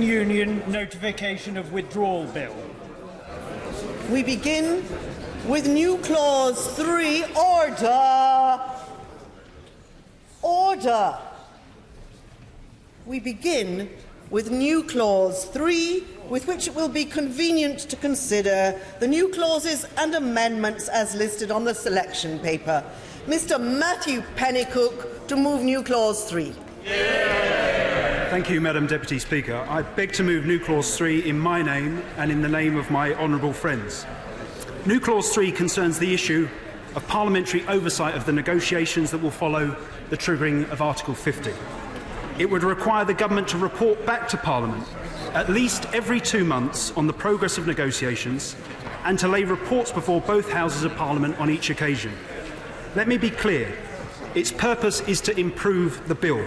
European Union notification of withdrawal bill. We begin with new clause 3. Order. Order. We begin with new clause 3, with which it will be convenient to consider the new clauses and amendments as listed on the selection paper. Mr. Matthew Pennycook to move new clause 3. Thank you, Madam Deputy Speaker. I beg to move new clause 3 in my name and in the name of my honourable friends. New clause 3 concerns the issue of parliamentary oversight of the negotiations that will follow the triggering of Article 50. It would require the government to report back to Parliament at least every 2 months on the progress of negotiations and to lay reports before both Houses of Parliament on each occasion. Let me be clear. Its purpose is to improve the bill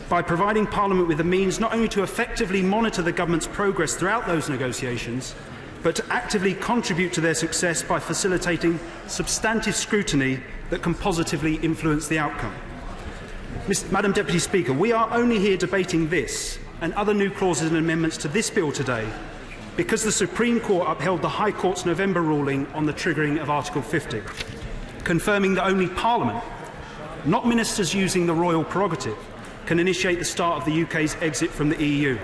by providing Parliament with the means not only to effectively monitor the government's progress throughout those negotiations, but to actively contribute to their success by facilitating substantive scrutiny that can positively influence the outcome. Madam Deputy Speaker, we are only here debating this and other new clauses and amendments to this bill today because the Supreme Court upheld the High Court's November ruling on the triggering of Article 50, confirming that only Parliament, not ministers using the royal prerogative, can initiate the start of the UK's exit from the EU.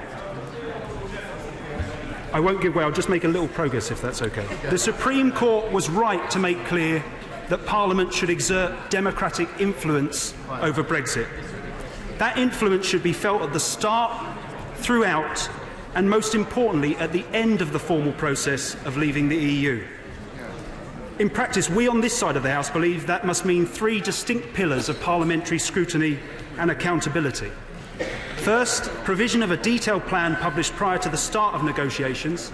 I won't give way, I'll just make a little progress if that's okay. The Supreme Court was right to make clear that Parliament should exert democratic influence over Brexit. That influence should be felt at the start, throughout, and most importantly at the end of the formal process of leaving the EU. In practice, we on this side of the House believe that must mean 3 distinct pillars of parliamentary scrutiny and accountability. First, provision of a detailed plan published prior to the start of negotiations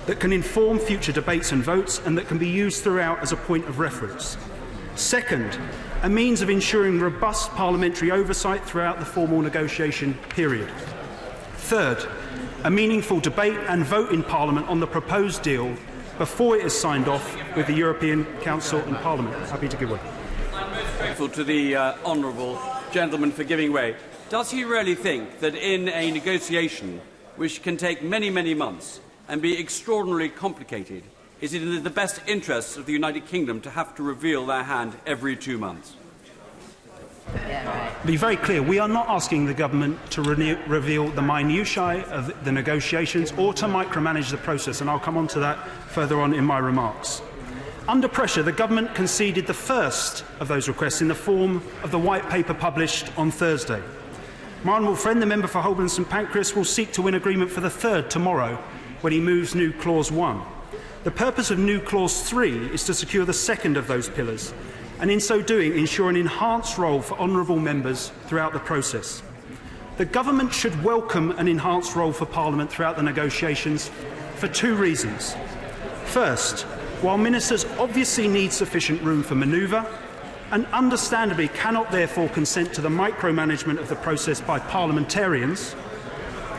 that can inform future debates and votes and that can be used throughout as a point of reference. Second, a means of ensuring robust parliamentary oversight throughout the formal negotiation period. Third, a meaningful debate and vote in Parliament on the proposed deal before it is signed off with the European Council and Parliament. Happy to give way. Grateful to the honourable gentleman for giving way. Does he really think that in a negotiation which can take many, many months and be extraordinarily complicated, is it in the best interests of the United Kingdom to have to reveal their hand every 2 months? Be very clear, we are not asking the government to reveal the minutiae of the negotiations or to micromanage the process, and I'll come on to that further on in my remarks. Under pressure, the government conceded the first of those requests in the form of the white paper published on Thursday. My honourable friend, the member for Holborn and St Pancras, will seek to win agreement for the third tomorrow when he moves new clause 1. The purpose of new clause 3 is to secure the second of those pillars, and in so doing ensure an enhanced role for honourable members throughout the process. The government should welcome an enhanced role for Parliament throughout the negotiations for 2 reasons. First, while ministers obviously need sufficient room for manoeuvre and understandably cannot therefore consent to the micromanagement of the process by parliamentarians,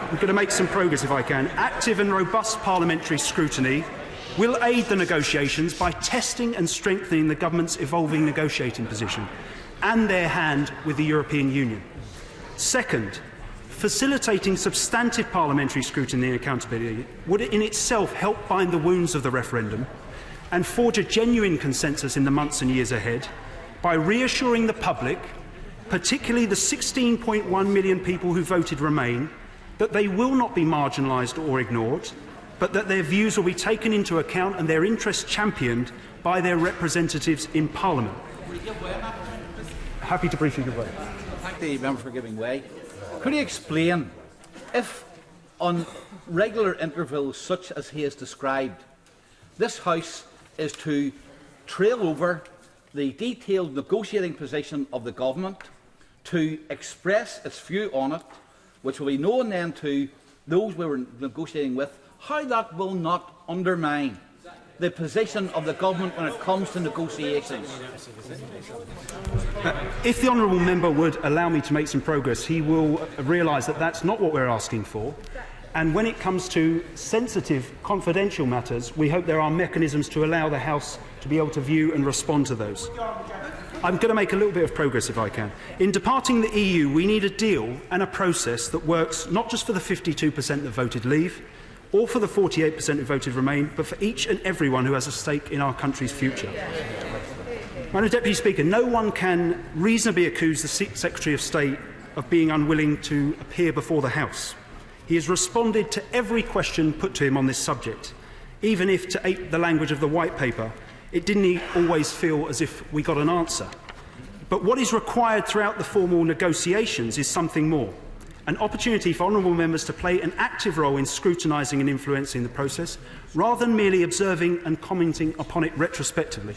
I'm going to make some progress if I can. Active and robust parliamentary scrutiny will aid the negotiations by testing and strengthening the government's evolving negotiating position and their hand with the European Union. Second, facilitating substantive parliamentary scrutiny and accountability would in itself help bind the wounds of the referendum and forge a genuine consensus in the months and years ahead by reassuring the public, particularly the 16.1 million people who voted Remain, that they will not be marginalised or ignored, but that their views will be taken into account and their interests championed by their representatives in Parliament. Happy to briefly give way. Thank the member for giving way. Could he explain if, on regular intervals such as he has described, this House is to trail over the detailed negotiating position of the government, to express its view on it, which will be known then to those we were negotiating with, how that will not undermine the position of the government when it comes to negotiations? If the honourable member would allow me to make some progress, he will realise that that's not what we're asking for. And when it comes to sensitive, confidential matters, we hope there are mechanisms to allow the House to be able to view and respond to those. I'm going to make a little bit of progress if I can. In departing the EU, we need a deal and a process that works not just for the 52% that voted leave, or for the 48% who voted remain, but for each and everyone who has a stake in our country's future. Madam Deputy Speaker, no one can reasonably accuse the Secretary of State of being unwilling to appear before the House. He has responded to every question put to him on this subject, even if, to ape the language of the White Paper, it didn't always feel as if we got an answer. But what is required throughout the formal negotiations is something more. An opportunity for honourable members to play an active role in scrutinising and influencing the process, rather than merely observing and commenting upon it retrospectively.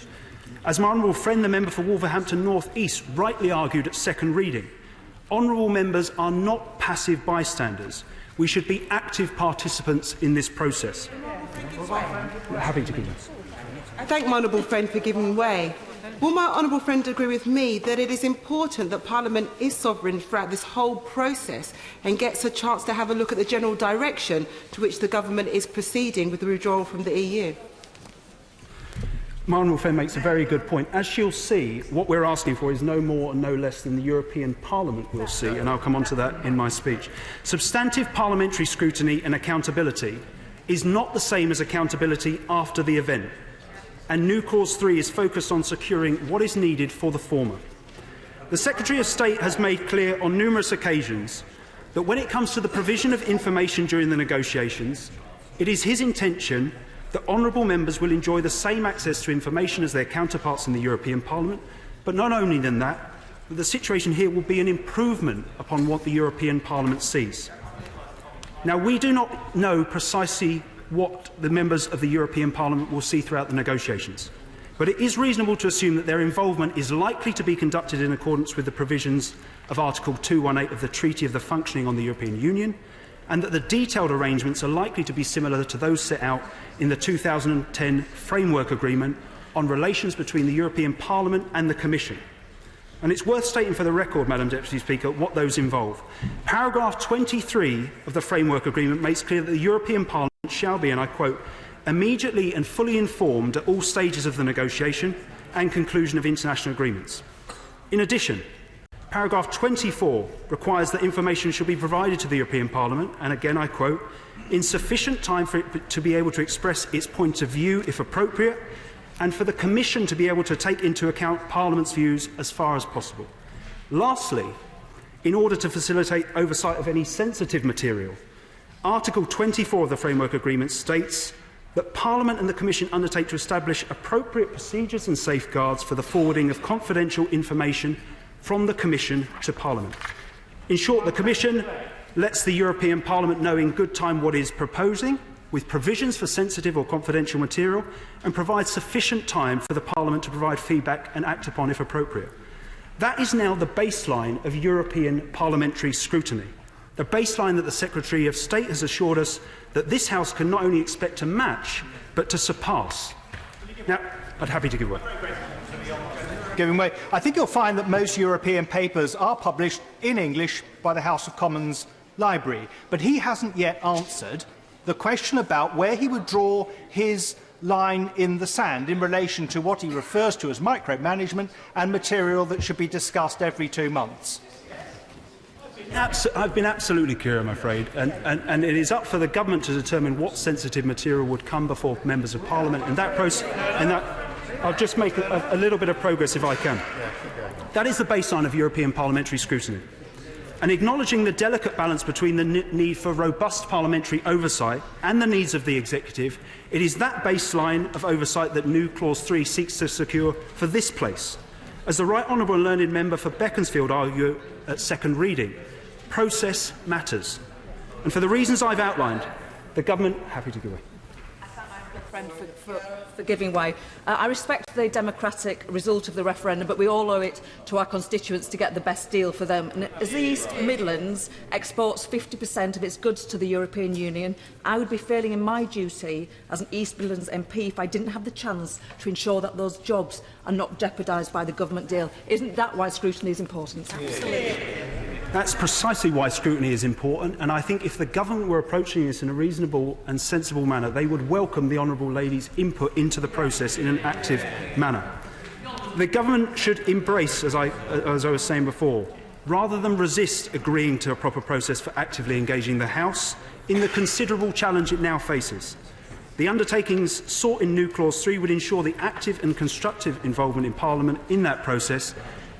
As my honourable friend, the member for Wolverhampton North East, rightly argued at second reading, honourable members are not passive bystanders. We should be active participants in this process. Happy to give this. I thank my honourable friend for giving way. Will my honourable friend agree with me that it is important that Parliament is sovereign throughout this whole process and gets a chance to have a look at the general direction to which the government is proceeding with the withdrawal from the EU? My honourable friend makes a very good point. As she'll see, what we're asking for is no more and no less than the European Parliament will see, and I'll come on to that in my speech. Substantive parliamentary scrutiny and accountability is not the same as accountability after the event, and new Clause 3 is focused on securing what is needed for the former. The Secretary of State has made clear on numerous occasions that when it comes to the provision of information during the negotiations, it is his intention that honourable members will enjoy the same access to information as their counterparts in the European Parliament, but not only than that, but the situation here will be an improvement upon what the European Parliament sees. Now, we do not know precisely what the members of the European Parliament will see throughout the negotiations, but it is reasonable to assume that their involvement is likely to be conducted in accordance with the provisions of Article 218 of the Treaty of the Functioning of the European Union, and that the detailed arrangements are likely to be similar to those set out in the 2010 Framework Agreement on relations between the European Parliament and the Commission. And it's worth stating for the record, Madam Deputy Speaker, what those involve. Paragraph 23 of the Framework Agreement makes clear that the European Parliament shall be, and I quote, immediately and fully informed at all stages of the negotiation and conclusion of international agreements. In addition, paragraph 24 requires that information should be provided to the European Parliament, and again I quote, in sufficient time for it to be able to express its point of view if appropriate, and for the Commission to be able to take into account Parliament's views as far as possible. Lastly, in order to facilitate oversight of any sensitive material, Article 24 of the Framework Agreement states that Parliament and the Commission undertake to establish appropriate procedures and safeguards for the forwarding of confidential information from the Commission to Parliament. In short, the Commission lets the European Parliament know in good time what it is proposing, with provisions for sensitive or confidential material, and provides sufficient time for the Parliament to provide feedback and act upon if appropriate. That is now the baseline of European parliamentary scrutiny, the baseline that the Secretary of State has assured us that this House can not only expect to match, but to surpass. Now, I'd be happy to give way. Giving way. I think you'll find that most European papers are published in English by the House of Commons Library, but he hasn't yet answered the question about where he would draw his line in the sand in relation to what he refers to as micromanagement and material that should be discussed every 2 months. I've been absolutely clear, I'm afraid, and it is up for the government to determine what sensitive material would come before members of Parliament. And that process, I'll just make a little bit of progress if I can. That is the baseline of European parliamentary scrutiny. And acknowledging the delicate balance between the need for robust parliamentary oversight and the needs of the executive, it is that baseline of oversight that new Clause 3 seeks to secure for this place. As the Right Honourable and Learned Member for Beaconsfield argued at second reading, process matters. And for the reasons I've outlined, the government happy to give way. I thank my friend for giving way. I respect the democratic result of the referendum, but we all owe it to our constituents to get the best deal for them. And as the East Midlands exports 50% of its goods to the European Union, I would be failing in my duty as an East Midlands MP if I didn't have the chance to ensure that those jobs are not jeopardised by the government deal. Isn't that why scrutiny is important? Absolutely. That's precisely why scrutiny is important, and I think if the government were approaching this in a reasonable and sensible manner, they would welcome the honourable lady's input into the process in an active manner. The government should embrace, as I was saying before, rather than resist agreeing to a proper process for actively engaging the House in the considerable challenge it now faces. The undertakings sought in new Clause 3 would ensure the active and constructive involvement in Parliament in that process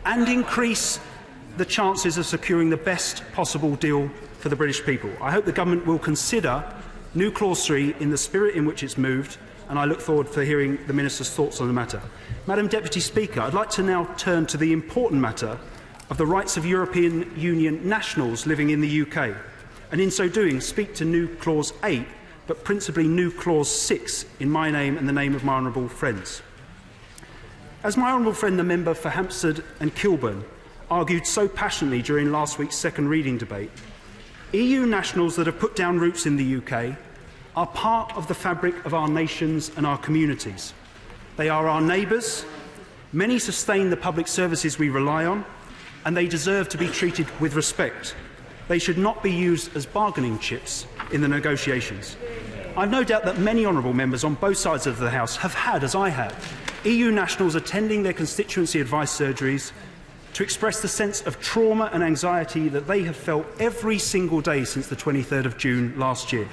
and increase the chances of securing the best possible deal for the British people. I hope the government will consider new Clause 3 in the spirit in which it's moved, and I look forward to hearing the Minister's thoughts on the matter. Madam Deputy Speaker, I'd like to now turn to the important matter of the rights of European Union nationals living in the UK, and in so doing speak to new Clause 8, but principally new Clause 6 in my name and the name of my honourable friends. As my honourable friend, the member for Hampstead and Kilburn, argued so passionately during last week's second reading debate, EU nationals that have put down roots in the UK are part of the fabric of our nations and our communities. They are our neighbours, many sustain the public services we rely on, and they deserve to be treated with respect. They should not be used as bargaining chips in the negotiations. I've no doubt that many honourable members on both sides of the House have had, as I have, EU nationals attending their constituency advice surgeries to express the sense of trauma and anxiety that they have felt every single day since the 23rd of June last year,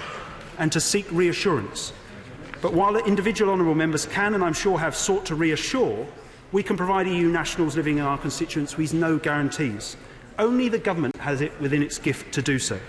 and to seek reassurance. But while individual honourable members can, and I'm sure have, sought to reassure, we can provide EU nationals living in our constituencies no guarantees. Only the government has it within its gift to do so.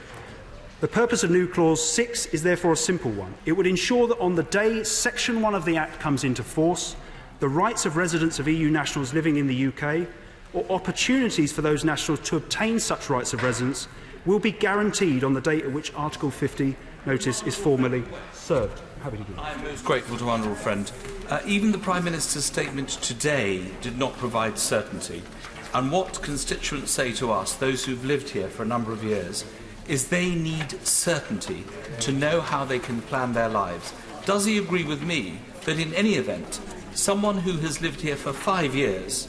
The purpose of new Clause 6 is therefore a simple one. It would ensure that on the day Section 1 of the Act comes into force, the rights of residents of EU nationals living in the UK, or opportunities for those nationals to obtain such rights of residence, will be guaranteed on the date at which Article 50 notice is formally served. Happy to do that. I am most grateful to honourable friend. Even the Prime Minister's statement today did not provide certainty. And what constituents say to us, those who've lived here for a number of years, is they need certainty to know how they can plan their lives. Does he agree with me that in any event, someone who has lived here for 5 years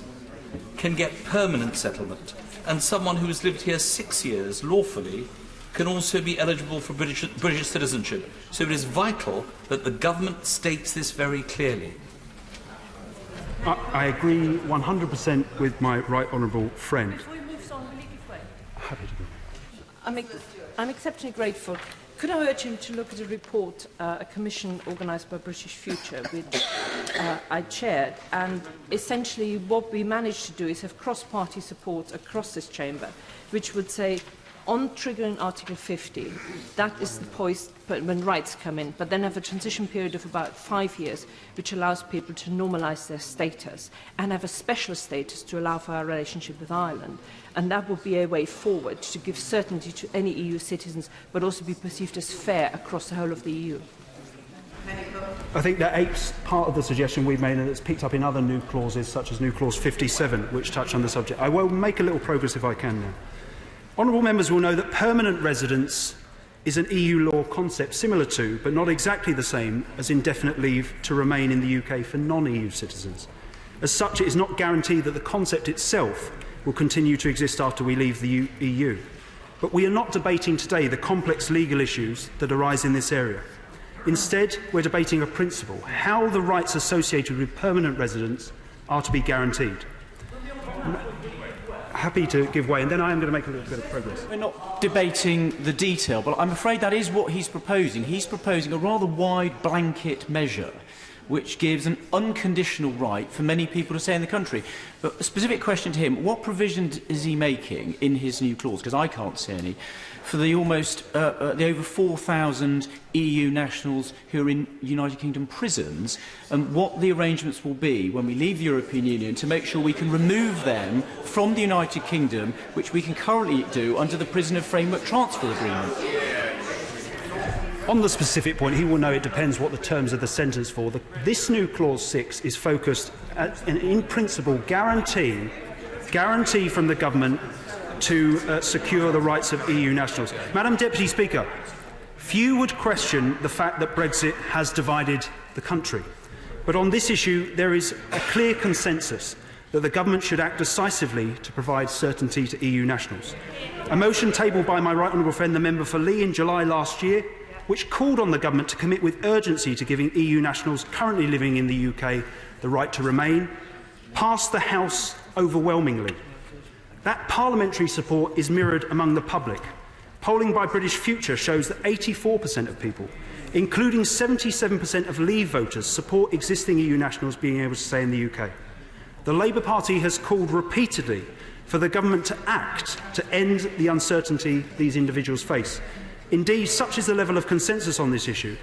can get permanent settlement, and someone who has lived here 6 years lawfully can also be eligible for British citizenship? So it is vital that the government states this very clearly. I agree 100% with my right honourable friend. Happy to do that. I'm exceptionally grateful. Could I urge him to look at a report, a commission organised by British Future, which I chaired, and essentially what we managed to do is have cross-party support across this chamber, which would say, on triggering Article 50, that is the point when rights come in, but then have a transition period of about 5 years, which allows people to normalise their status and have a special status to allow for our relationship with Ireland. And that would be a way forward to give certainty to any EU citizens, but also be perceived as fair across the whole of the EU. I think that apes part of the suggestion we've made, and it's picked up in other new clauses, such as new Clause 57, which touch on the subject. I will make a little progress if I can now. Honourable members will know that permanent residence is an EU law concept similar to, but not exactly the same, as indefinite leave to remain in the UK for non-EU citizens. As such, it is not guaranteed that the concept itself will continue to exist after we leave the EU. But we are not debating today the complex legal issues that arise in this area. Instead, we're debating a principle, how the rights associated with permanent residence are to be guaranteed. Happy to give way, and then I am going to make a little bit of progress. We're not debating the detail, but I'm afraid that is what he's proposing. He's proposing a rather wide blanket measure which gives an unconditional right for many people to stay in the country. But a specific question to him, what provision is he making in his new clause, because I can't see any, for the over 4,000 EU nationals who are in United Kingdom prisons, and what the arrangements will be when we leave the European Union to make sure we can remove them from the United Kingdom, which we can currently do under the Prisoner Framework Transfer Agreement. On the specific point, he will know it depends what the terms of the sentence for. This new Clause 6 is focused at an in principle guarantee from the government to secure the rights of EU nationals. Madam Deputy Speaker, few would question the fact that Brexit has divided the country. But on this issue, there is a clear consensus that the government should act decisively to provide certainty to EU nationals. A motion tabled by my right honourable friend, the member for Lee, in July last year, which called on the government to commit with urgency to giving EU nationals currently living in the UK the right to remain, passed the House overwhelmingly. That parliamentary support is mirrored among the public. Polling by British Future shows that 84% of people, including 77% of Leave voters, support existing EU nationals being able to stay in the UK. The Labour Party has called repeatedly for the government to act to end the uncertainty these individuals face. Indeed, such is the level of consensus on this issue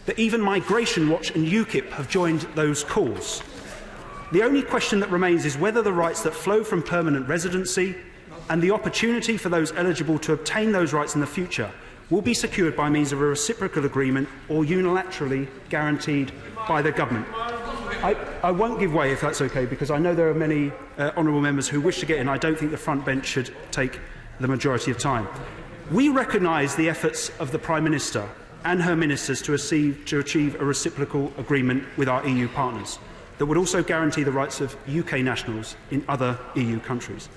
that even Migration Watch and UKIP have joined those calls. The only question that remains is whether the rights that flow from permanent residency and the opportunity for those eligible to obtain those rights in the future will be secured by means of a reciprocal agreement or unilaterally guaranteed by the government. I won't give way, if that's okay, because I know there are many honourable members who wish to get in. I don't think the front bench should take the majority of time. We recognise the efforts of the Prime Minister and her ministers to achieve a reciprocal agreement with our EU partners that would also guarantee the rights of UK nationals in other EU countries.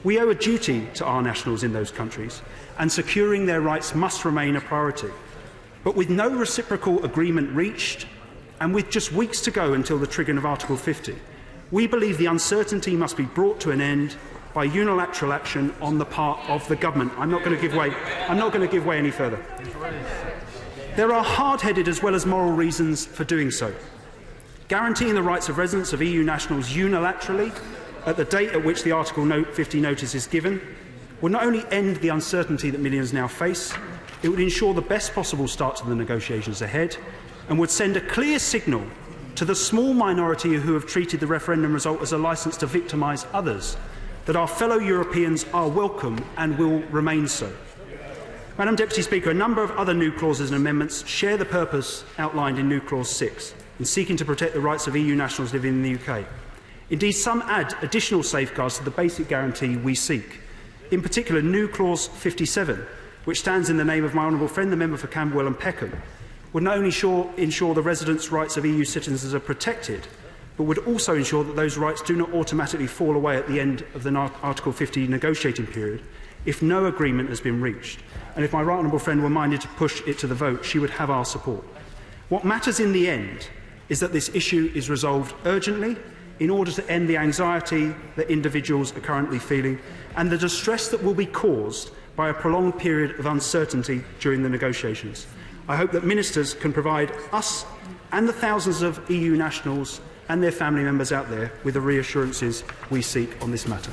We owe a duty to our nationals in those countries, and securing their rights must remain a priority. But with no reciprocal agreement reached, and with just weeks to go until the triggering of Article 50, we believe the uncertainty must be brought to an end by unilateral action on the part of the government. I'm not going to give way. I'm not going to give way any further. There are hard-headed as well as moral reasons for doing so. Guaranteeing the rights of residents of EU nationals unilaterally at the date at which the Article 50 notice is given would not only end the uncertainty that millions now face, it would ensure the best possible start to the negotiations ahead and would send a clear signal to the small minority who have treated the referendum result as a licence to victimise others that our fellow Europeans are welcome and will remain so. Madam Deputy Speaker, a number of other new clauses and amendments share the purpose outlined in new Clause 6 in seeking to protect the rights of EU nationals living in the UK. Indeed, some add additional safeguards to the basic guarantee we seek. In particular, new Clause 57, which stands in the name of my honourable friend, the member for Camberwell and Peckham, would not only ensure the residents' rights of EU citizens are protected, but would also ensure that those rights do not automatically fall away at the end of the Article 50 negotiating period if no agreement has been reached. And if my right honourable friend were minded to push it to the vote, she would have our support. What matters in the end is that this issue is resolved urgently in order to end the anxiety that individuals are currently feeling and the distress that will be caused by a prolonged period of uncertainty during the negotiations. I hope that ministers can provide us and the thousands of EU nationals and their family members out there with the reassurances we seek on this matter.